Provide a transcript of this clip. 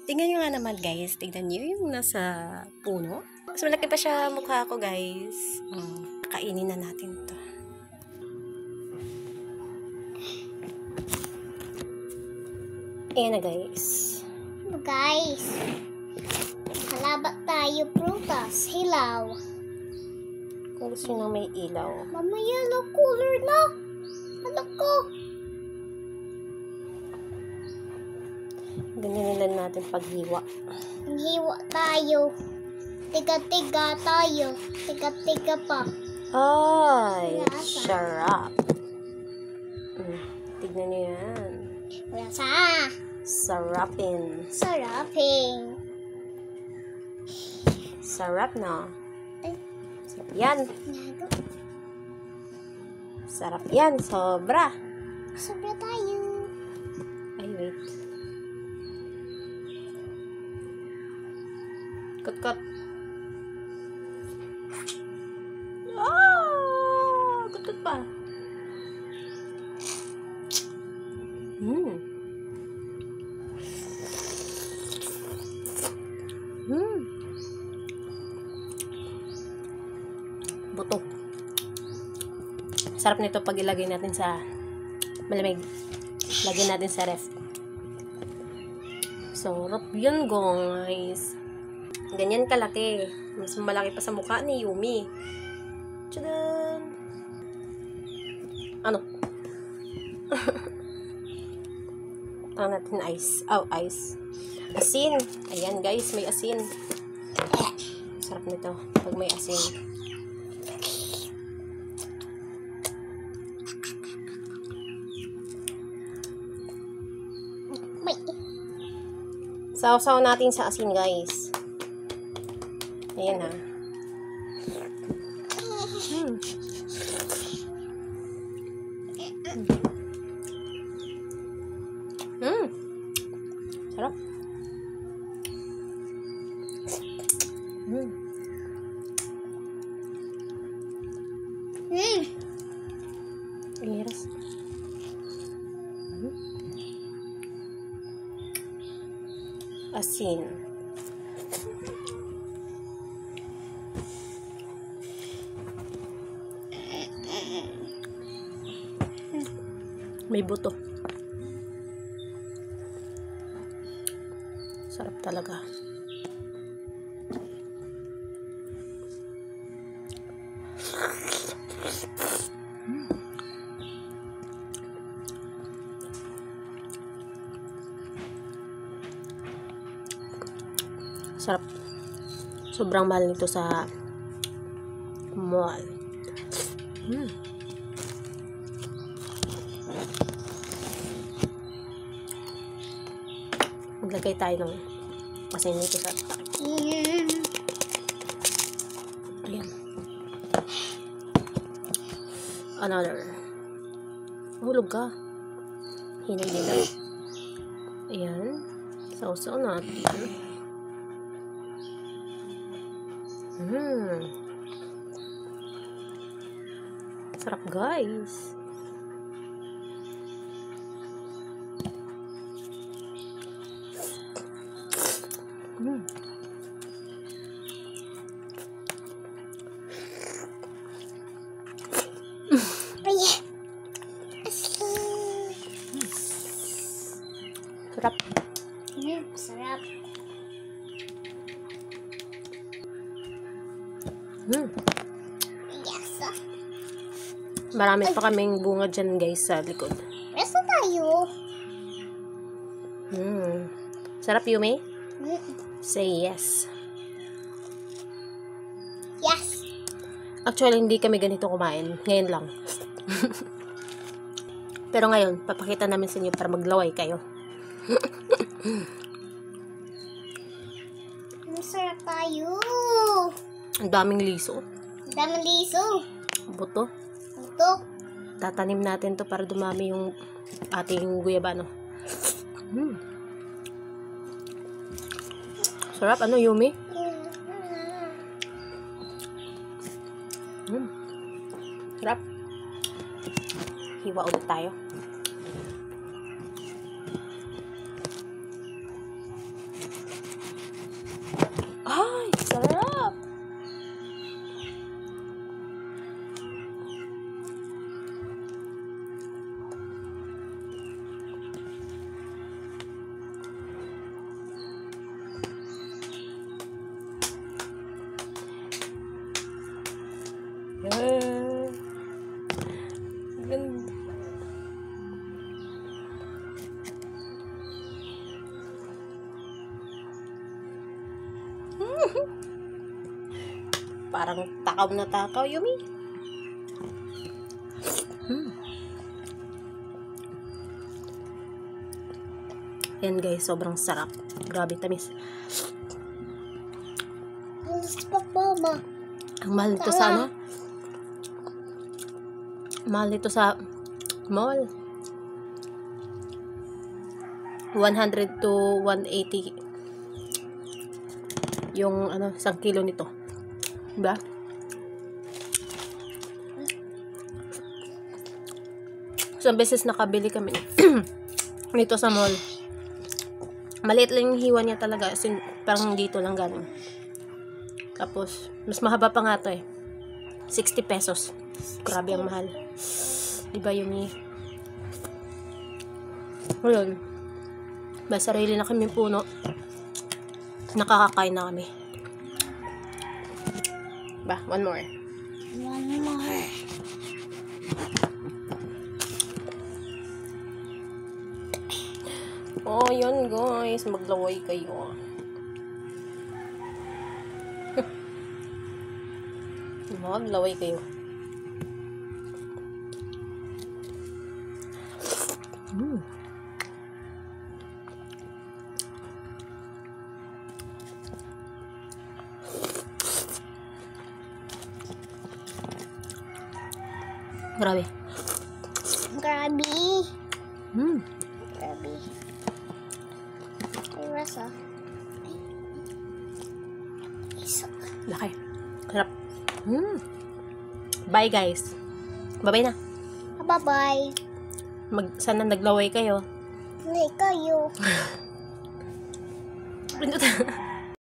Tingnan nyo nga naman guys. Tignan nyo yung nasa puno. Mas malaki pa siya mukha ko guys. Kainin na natin to. Ayan na guys. Guys, halabat tayo prutas, hilaw. Kung gusto nyo may ilaw. Mama, yellow color na. Anak ko. Ganyan nila natin paghiwa. Hiwa tayo. Tiga-tiga tayo. Tiga-tiga pa. Ay, Lasa. sarap. Tignan nyo yan. Lasa. Sarapin. Saraping. Sarap na. Ay. Sarap yan. Nago. Sarap yan. Sobra. Sobra tayo. Ay, wait. Kot-kot. Ah! Kot-kot pa. Buto. Sarap nito pag ilagay natin sa malamig. Lagyan natin sa ref. Sarap yun, guys. Ganyan kalaki. Mas malaki pa sa mukha ni Yumi. Tchadan! Ano? Tawag natin ice. Oh, ice. Asin. Ayan, guys. May asin. Sarap nito pag may asin. Sausaw natin sa asin, guys. Ayan ha. Sarap. Iras. Asin. May buto. Sarap talaga. Sarap. Sobrang mahal nito sa mall. Maglagay tayo ng asin nito sa tayo. Ayan. Another. Hulog ka. Hinay nila. Ayan. Sausaw natin. Sarap, guys. Sarap. Sarap. Yes. Marami pa kaming bunga dyan, guys, sa likod. Resta tayo. Sarap, Yumi? Say yes. Yes. Actually, hindi kami ganito kumain. Ngayon lang. Pero ngayon, papakita namin sa inyo para maglaway kayo. Masarap tayo. Ang daming liso. Daming liso. Buto. Ito. Tatanim natin to para dumami yung ating guyabano. Sarap. Ano, Yumi? Sarap. Hiwa ulit tayo. Parang takaw na takaw, Yumi. Yan guys, sobrang sarap. Grabe, tamis. Alas pa, mama. Ang mahal nito sa ano? Mahal nito sa mall. 100 to 180 yung ano, 1 kilo nito. Diba? Isang beses nakabili kami nito sa mall. Maliit lang yung hiwa niya talaga. As in, parang dito lang galing. Tapos, mas mahaba pa nga to eh. 60 pesos. Grabe ang mahal. Diba Yumi? Ngayon, may sarili na kami puno. Nakakakain na kami. Ba, one more. One more. Oh, yun guys. Maglaway kayo. Maglaway kayo. Grabe. Grabe. Mm. Grabe. Ay, rasa. Laki. Sarap. Bye guys. Bye-bye na. Bye-bye. Sana naglaway kayo. Hindi kayo. Pindot.